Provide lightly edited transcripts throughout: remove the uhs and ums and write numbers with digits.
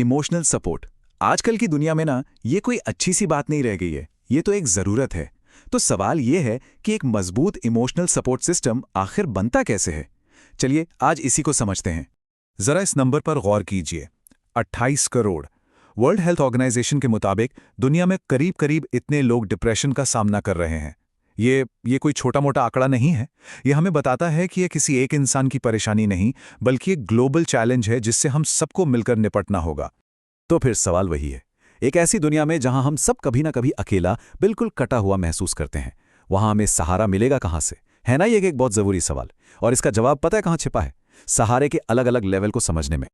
Emotional support आजकल की दुनिया में ना ये कोई अच्छी सी बात नहीं रह गई है, ये तो एक ज़रूरत है। तो सवाल ये है कि एक मजबूत इमोशनल सपोर्ट सिस्टम आखिर बनता कैसे है। चलिए आज इसी को समझते हैं। जरा इस नंबर पर गौर कीजिए, 28 करोड़। वर्ल्ड हेल्थ ऑर्गेनाइजेशन के मुताबिक दुनिया में करीब करीब इतने लोग डिप्रेशन का सामना कर रहे हैं। ये कोई छोटा मोटा आंकड़ा नहीं है। ये हमें बताता है कि ये किसी एक इंसान की परेशानी नहीं, बल्कि एक ग्लोबल चैलेंज है जिससे हम सबको मिलकर निपटना होगा। तो फिर सवाल वही है, एक ऐसी दुनिया में जहां हम सब कभी ना कभी अकेला, बिल्कुल कटा हुआ महसूस करते हैं, वहां हमें सहारा मिलेगा कहां से? है ना, ये एक बहुत जरूरी सवाल। और इसका जवाब पता है कहां छिपा है? सहारे के अलग अलग लेवल को समझने में।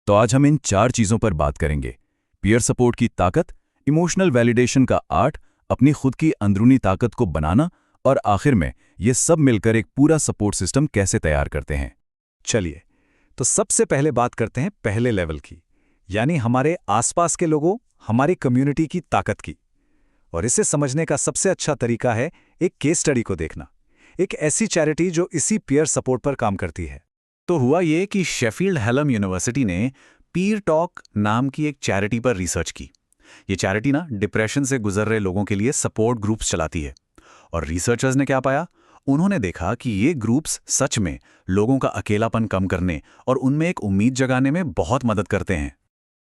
तो आज हम इन 4 चीजों पर बात करेंगे। पीयर सपोर्ट की ताकत, इमोशनल वैलिडेशन का आर्ट, अपनी खुद की अंदरूनी ताकत को बनाना, और आखिर में ये सब मिलकर एक पूरा सपोर्ट सिस्टम कैसे तैयार करते हैं। चलिए, तो सबसे पहले बात करते हैं पहले लेवल की, यानी हमारे आसपास के लोगों, हमारी कम्युनिटी की ताकत की। और इसे समझने का सबसे अच्छा तरीका है एक केस स्टडी को देखना, एक ऐसी चैरिटी जो इसी पीयर सपोर्ट पर काम करती है। तो हुआ ये कि शेफील्ड हैलम यूनिवर्सिटी ने पीर टॉक नाम की एक चैरिटी पर रिसर्च की। ये चैरिटी ना डिप्रेशन से गुजर रहे लोगों के लिए सपोर्ट ग्रुप्स चलाती है। और रिसर्चर्स ने क्या पाया? उन्होंने देखा कि ये ग्रुप्स सच में लोगों का अकेलापन कम करने और उनमें एक उम्मीद जगाने में बहुत मदद करते हैं।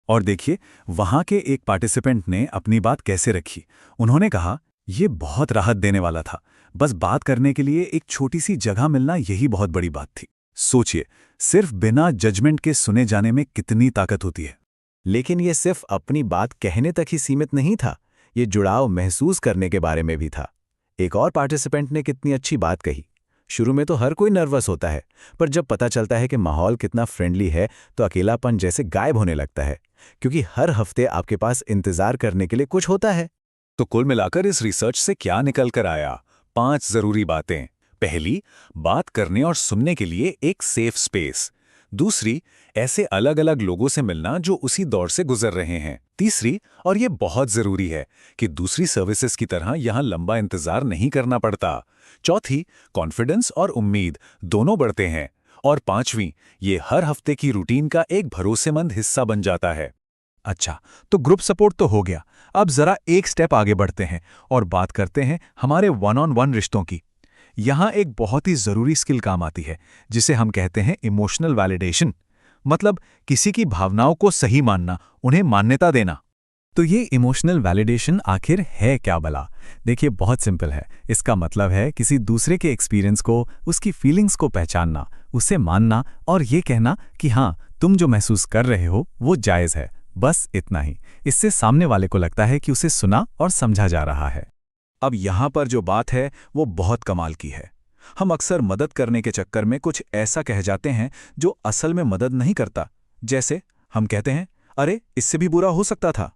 और देखिए, वहां के एक पार्टिसिपेंट ने अपनी बात कैसे रखी। उन्होंने कहा, यह बहुत राहत देने वाला था। बस बात करने के लिए एक छोटी सी जगह मिलना, यही बहुत बड़ी बात थी। सोचिए, सिर्फ बिना जजमेंट के सुने जाने में कितनी ताकत होती है। लेकिन यह सिर्फ अपनी बात कहने तक ही सीमित नहीं था, ये जुड़ाव महसूस करने के बारे में भी था। एक और पार्टिसिपेंट ने कितनी अच्छी बात कही। शुरू में तो हर कोई नर्वस होता है, पर जब पता चलता है कि माहौल कितना फ्रेंडली है, तो अकेलापन जैसे गायब होने लगता है, क्योंकि हर हफ्ते आपके पास इंतजार करने के लिए कुछ होता है। तो कुल मिलाकर इस रिसर्च से क्या निकल कर आया? 5 जरूरी बातें। पहली, बात करने और सुनने के लिए एक सेफ स्पेस। दूसरी, ऐसे अलग अलग लोगों से मिलना जो उसी दौर से गुजर रहे हैं। तीसरी, और ये बहुत जरूरी है, कि दूसरी सर्विसेज की तरह यहां लंबा इंतजार नहीं करना पड़ता। चौथी, कॉन्फिडेंस और उम्मीद दोनों बढ़ते हैं। और पांचवी, ये हर हफ्ते की रूटीन का एक भरोसेमंद हिस्सा बन जाता है। अच्छा, तो ग्रुप सपोर्ट तो हो गया। अब जरा एक स्टेप आगे बढ़ते हैं और बात करते हैं हमारे वन ऑन वन रिश्तों की। यहां एक बहुत ही जरूरी स्किल काम आती है, जिसे हम कहते हैं इमोशनल वैलिडेशन। मतलब किसी की भावनाओं को सही मानना, उन्हें मान्यता देना। तो ये इमोशनल वैलिडेशन आखिर है क्या भला? देखिए, बहुत सिंपल है। इसका मतलब है किसी दूसरे के एक्सपीरियंस को, उसकी फीलिंग्स को पहचानना, उसे मानना और ये कहना कि हाँ, तुम जो महसूस कर रहे हो वो जायज़ है। बस इतना ही। इससे सामने वाले को लगता है कि उसे सुना और समझा जा रहा है। अब यहाँ पर जो बात है वो बहुत कमाल की है। हम अक्सर मदद करने के चक्कर में कुछ ऐसा कह जाते हैं जो असल में मदद नहीं करता। जैसे हम कहते हैं, अरे इससे भी बुरा हो सकता था।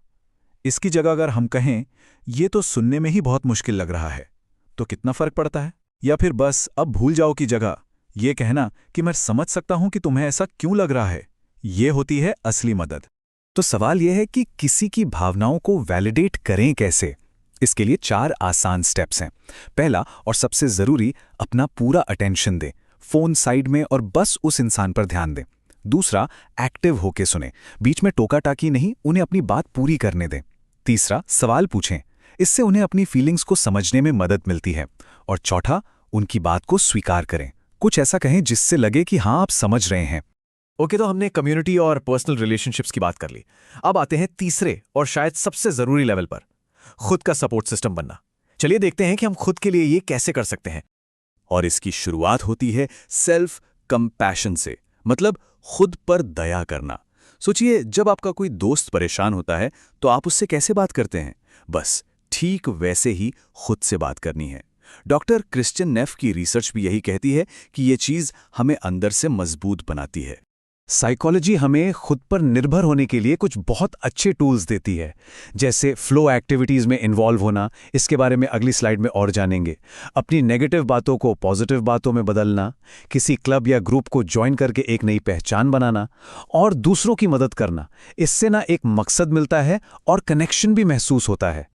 इसकी जगह अगर हम कहें, ये तो सुनने में ही बहुत मुश्किल लग रहा है, तो कितना फर्क पड़ता है? या फिर बस अब भूल जाओ की जगह ये कहना कि मैं समझ सकता हूं कि तुम्हें ऐसा क्यों लग रहा है, ये होती है असली मदद। तो सवाल यह है कि किसी की भावनाओं को वैलिडेट करें कैसे? इसके लिए 4 आसान स्टेप्स हैं। पहला और सबसे जरूरी, अपना पूरा अटेंशन दें। फोन साइड में और बस उस इंसान पर ध्यान दें। दूसरा, एक्टिव होके सुने, बीच में टोका टाकी नहीं, उन्हें अपनी बात पूरी करने दें। तीसरा, सवाल पूछें, इससे उन्हें अपनी फीलिंग्स को समझने में मदद मिलती है। और चौथा, उनकी बात को स्वीकार करें, कुछ ऐसा कहें जिससे लगे कि हाँ, आप समझ रहे हैं। ओके, तो हमने कम्युनिटी और पर्सनल रिलेशनशिप्स की बात कर ली। अब आते हैं तीसरे और शायद सबसे जरूरी लेवल पर, खुद का सपोर्ट सिस्टम बनना। चलिए देखते हैं कि हम खुद के लिए ये कैसे कर सकते हैं। और इसकी शुरुआत होती है सेल्फ कंपैशन से, मतलब खुद पर दया करना। सोचिए, जब आपका कोई दोस्त परेशान होता है तो आप उससे कैसे बात करते हैं? बस ठीक वैसे ही खुद से बात करनी है। डॉक्टर क्रिश्चियन नेफ की रिसर्च भी यही कहती है कि ये चीज हमें अंदर से मजबूत बनाती है। साइकोलॉजी हमें खुद पर निर्भर होने के लिए कुछ बहुत अच्छे टूल्स देती है, जैसे फ्लो एक्टिविटीज़ में इन्वॉल्व होना। इसके बारे में अगली स्लाइड में और जानेंगे। अपनी नेगेटिव बातों को पॉजिटिव बातों में बदलना, किसी क्लब या ग्रुप को ज्वाइन करके एक नई पहचान बनाना और दूसरों की मदद करना। इससे ना एक मकसद मिलता है और कनेक्शन भी महसूस होता है।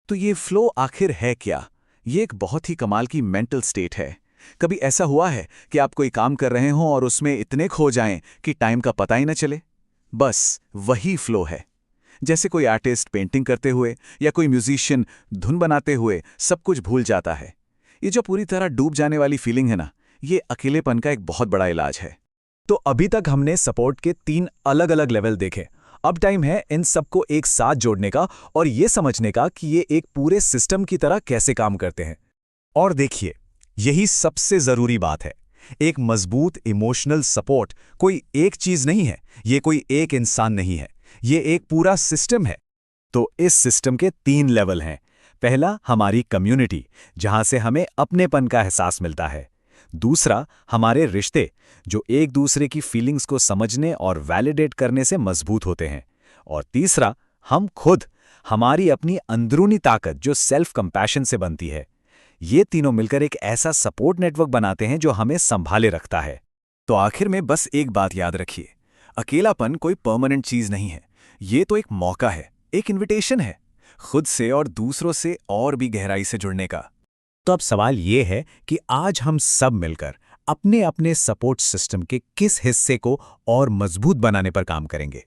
तो ये फ्लो आखिर है क्या? ये एक बहुत ही कमाल की मेंटल स्टेट है। कभी ऐसा हुआ है कि आप कोई काम कर रहे हों और उसमें इतने खो जाएं कि टाइम का पता ही न चले? बस वही फ्लो है। जैसे कोई आर्टिस्ट पेंटिंग करते हुए या कोई म्यूजिशियन धुन बनाते हुए सब कुछ भूल जाता है। ये जो पूरी तरह डूब जाने वाली फीलिंग है ना, ये अकेलेपन का एक बहुत बड़ा इलाज है। तो अभी तक हमने सपोर्ट के 3 अलग-अलग लेवल देखे। अब टाइम है इन सबको एक साथ जोड़ने का और ये समझने का कि ये एक पूरे सिस्टम की तरह कैसे काम करते हैं। और देखिए, यही सबसे जरूरी बात है। एक मजबूत इमोशनल सपोर्ट कोई एक चीज नहीं है, ये कोई एक इंसान नहीं है, ये एक पूरा सिस्टम है। तो इस सिस्टम के 3 लेवल हैं। पहला, हमारी कम्युनिटी, जहां से हमें अपनेपन का एहसास मिलता है। दूसरा, हमारे रिश्ते, जो एक दूसरे की फीलिंग्स को समझने और वैलिडेट करने से मजबूत होते हैं। और तीसरा, हम खुद, हमारी अपनी अंदरूनी ताकत जो सेल्फ कंपैशन से बनती है। ये तीनों मिलकर एक ऐसा सपोर्ट नेटवर्क बनाते हैं जो हमें संभाले रखता है। तो आखिर में बस एक बात याद रखिए, अकेलापन कोई परमानेंट चीज नहीं है। ये तो एक मौका है, एक इनविटेशन है, खुद से और दूसरों से और भी गहराई से जुड़ने का। तो अब सवाल ये है कि आज हम सब मिलकर अपने अपने सपोर्ट सिस्टम के किस हिस्से को और मजबूत बनाने पर काम करेंगे।